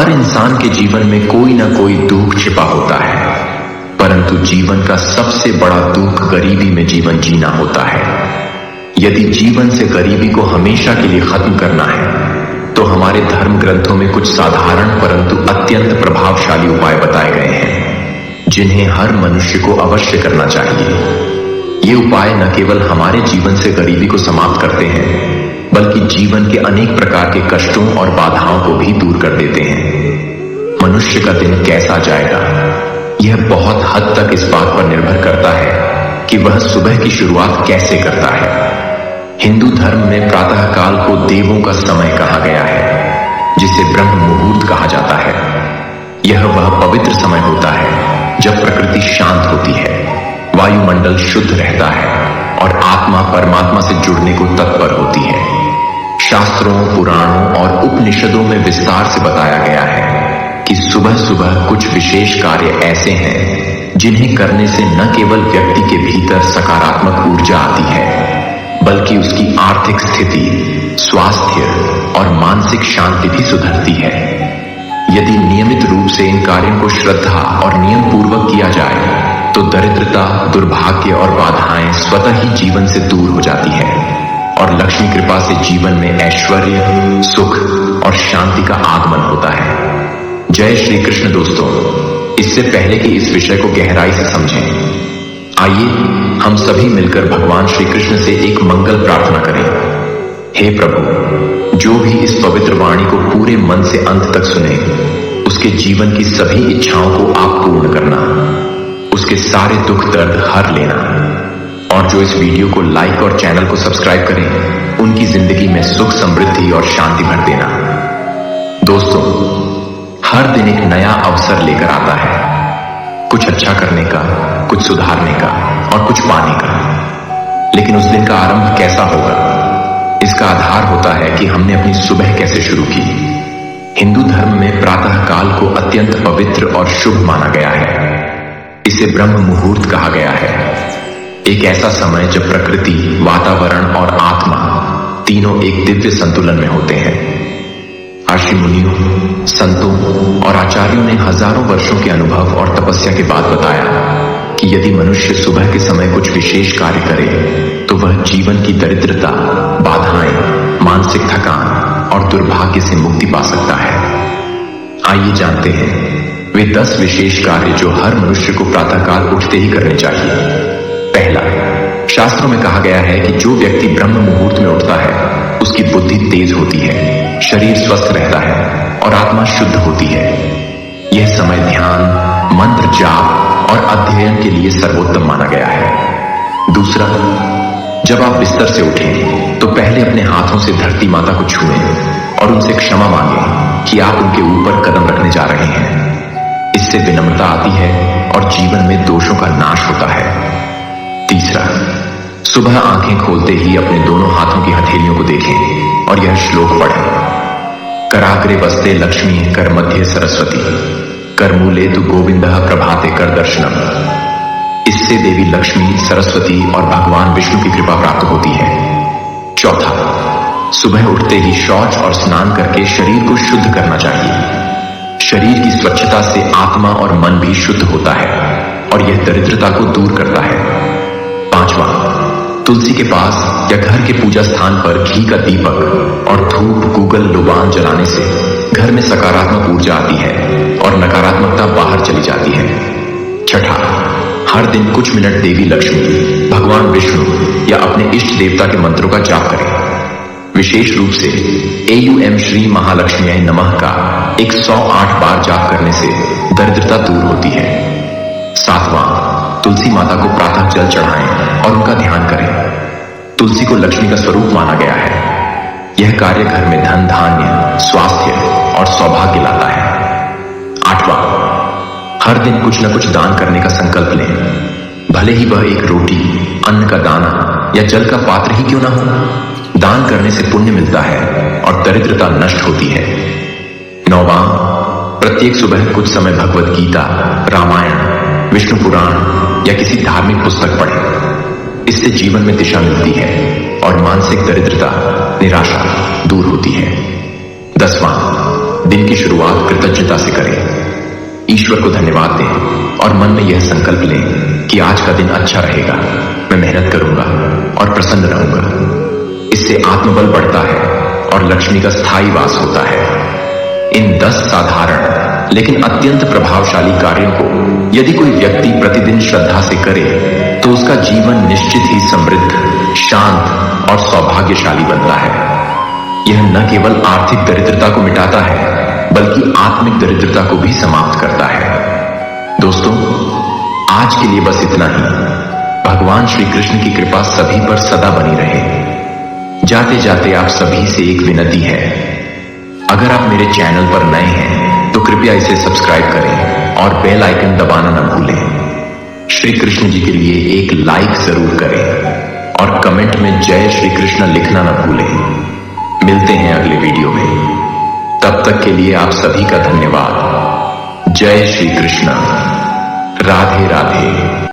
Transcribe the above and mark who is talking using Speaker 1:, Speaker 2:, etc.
Speaker 1: हर इंसान के जीवन में कोई ना कोई दुख छिपा होता है, परंतु जीवन का सबसे बड़ा दुख गरीबी में जीवन जीना होता है। यदि जीवन से गरीबी को हमेशा के लिए खत्म करना है तो हमारे धर्म ग्रंथों में कुछ साधारण परंतु अत्यंत प्रभावशाली उपाय बताए गए हैं, जिन्हें हर मनुष्य को अवश्य करना चाहिए। ये उपाय न केवल हमारे जीवन से गरीबी को समाप्त करते हैं, बल्कि जीवन के अनेक प्रकार के कष्टों और बाधाओं को भी दूर कर देते हैं। मनुष्य का दिन कैसा जाएगा, यह बहुत हद तक इस बात पर निर्भर करता है कि वह सुबह की शुरुआत कैसे करता है। हिंदू धर्म में प्रातः काल को देवों का समय कहा गया है, जिसे ब्रह्म मुहूर्त कहा जाता है। यह वह पवित्र समय होता है जब प्रकृति शांत होती है, वायुमंडल शुद्ध रहता है और आत्मा परमात्मा से जुड़ने को तत्पर होती है। शास्त्रों, पुराणों और उपनिषदों में विस्तार से बताया गया है कि सुबह सुबह कुछ विशेष कार्य ऐसे हैं जिन्हें करने से न केवल व्यक्ति के भीतर सकारात्मक ऊर्जा आती है, बल्कि उसकी आर्थिक स्थिति, स्वास्थ्य और मानसिक शांति भी सुधरती है। यदि नियमित रूप से इन कार्यों को श्रद्धा और नियम पूर्वक किया जाए तो दरिद्रता, दुर्भाग्य और बाधाएं स्वतः ही जीवन से दूर हो जाती है और लक्ष्मी कृपा से जीवन में ऐश्वर्य, सुख और शांति का आगमन होता है। जय श्री कृष्ण दोस्तों, इससे पहले कि इस विषय को गहराई से समझें, आइए हम सभी मिलकर भगवान श्री कृष्ण से एक मंगल प्रार्थना करें। हे प्रभु, जो भी इस पवित्र वाणी को पूरे मन से अंत तक सुने, उसके जीवन की सभी इच्छाओं को आप पूर्ण करना, उसके सारे दुख दर्द हर लेना, और जो इस वीडियो को लाइक और चैनल को सब्सक्राइब करें, उनकी जिंदगी में सुख, समृद्धि और शांति भर देना। दोस्तों, हर दिन एक नया अवसर लेकर आता है, कुछ अच्छा करने का, कुछ सुधारने का और कुछ पाने का। लेकिन उस दिन का आरंभ कैसा होगा, इसका आधार होता है कि हमने अपनी सुबह कैसे शुरू की। हिंदू धर्म में प्रातः काल को अत्यंत पवित्र और शुभ माना गया है। इसे ब्रह्म मुहूर्त कहा गया है, एक ऐसा समय जब प्रकृति, वातावरण और आत्मा तीनों एक दिव्य संतुलन में होते हैं। ऋषि मुनियों, संतों और आचार्यों ने हजारों वर्षों के अनुभव और तपस्या के बाद बताया कि यदि मनुष्य सुबह के समय कुछ विशेष कार्य करे तो वह जीवन की दरिद्रता, बाधाएं, मानसिक थकान और दुर्भाग्य से मुक्ति पा सकता है। आइए जानते हैं वे 10 विशेष कार्य जो हर मनुष्य को प्रातःकाल उठते ही करने चाहिए। पहला, शास्त्रों में कहा गया है कि जो व्यक्ति ब्रह्म मुहूर्त में उठता है उसकी बुद्धि तेज होती है, शरीर स्वस्थ रहता है और आत्मा शुद्ध होती है। यह समय ध्यान, मंत्र जाप और अध्ययन के लिए सर्वोत्तम माना गया है। दूसरा, जब आप बिस्तर से उठें तो पहले अपने हाथों से धरती माता को छुएं और उनसे क्षमा मांगें कि आप उनके ऊपर कदम रखने जा रहे हैं। इससे विनम्रता आती है और जीवन में दोषों का नाश होता है। तीसरा, सुबह आंखें खोलते ही अपने दोनों हाथों की हथेलियों को देखें और यह श्लोक पढ़ें। कराग्रे वस्ते लक्ष्मी कर मध्य सरस्वती कर मूले तु गोविंदः प्रभाते कर दर्शनम। इससे देवी लक्ष्मी, सरस्वती और भगवान विष्णु की कृपा प्राप्त होती है। चौथा, सुबह उठते ही शौच और स्नान करके शरीर को शुद्ध करना चाहिए। शरीर की स्वच्छता से आत्मा और मन भी शुद्ध होता है और यह दरिद्रता को दूर करता है। पांचवा, तुलसी के पास या घर के पूजा स्थान पर घी का दीपक और धूप, गूगल, लोबान जलाने से घर में सकारात्मक ऊर्जा आती है और नकारात्मकता बाहर चली जाती है। छठा, हर दिन कुछ मिनट देवी लक्ष्मी, भगवान विष्णु या अपने इष्ट देवता के मंत्रों का जाप करें। विशेष रूप से AUM श्री महालक्ष्मी नमः का 108 बार जाप करने से दरिद्रता दूर होती है। सातवां, तुलसी माता को प्रातः जल चढ़ाएं और उनका ध्यान करें। तुलसी को लक्ष्मी का स्वरूप माना गया है। यह कार्य घर में धन, धान्य, स्वास्थ्य और सौभाग्य लाता है। आठवां, हर दिन कुछ न कुछ दान करने का संकल्प लें, भले ही वह एक रोटी, अन्न का दाना या जल का पात्र ही क्यों ना हो। दान करने से पुण्य मिलता है और दरिद्रता नष्ट होती है। नौवां, प्रत्येक सुबह कुछ समय भगवत गीता, रामायण, विष्णु पुराण या किसी धार्मिक पुस्तक पढ़ें। इससे जीवन में दिशा मिलती है और मानसिक दरिद्रता, निराशा दूर होती है। 10वां, दिन की शुरुआत कृतज्ञता से करें, ईश्वर को धन्यवाद दें और मन में यह संकल्प लें कि आज का दिन अच्छा रहेगा, मैं मेहनत करूंगा और प्रसन्न रहूंगा। इससे आत्मबल बढ़ता है और लक्ष्मी का स्थायी वास होता है। इन 10 साधारण लेकिन अत्यंत प्रभावशाली कार्यों को यदि कोई व्यक्ति प्रतिदिन श्रद्धा से करे तो उसका जीवन निश्चित ही समृद्ध, शांत और सौभाग्यशाली बनता है। यह न केवल आर्थिक दरिद्रता को मिटाता है बल्कि आत्मिक दरिद्रता को भी समाप्त करता है। दोस्तों, आज के लिए बस इतना ही। भगवान श्री कृष्ण की कृपा सभी पर सदा बनी रहे। जाते जाते आप सभी से एक विनती है, अगर आप मेरे चैनल पर नए हैं तो कृपया इसे सब्सक्राइब करें और बेल आइकन दबाना न भूलें। श्री कृष्ण जी के लिए एक लाइक जरूर करें और कमेंट में जय श्री कृष्ण लिखना न भूलें। मिलते हैं अगले वीडियो में, तब तक के लिए आप सभी का धन्यवाद। जय श्री कृष्ण। राधे राधे।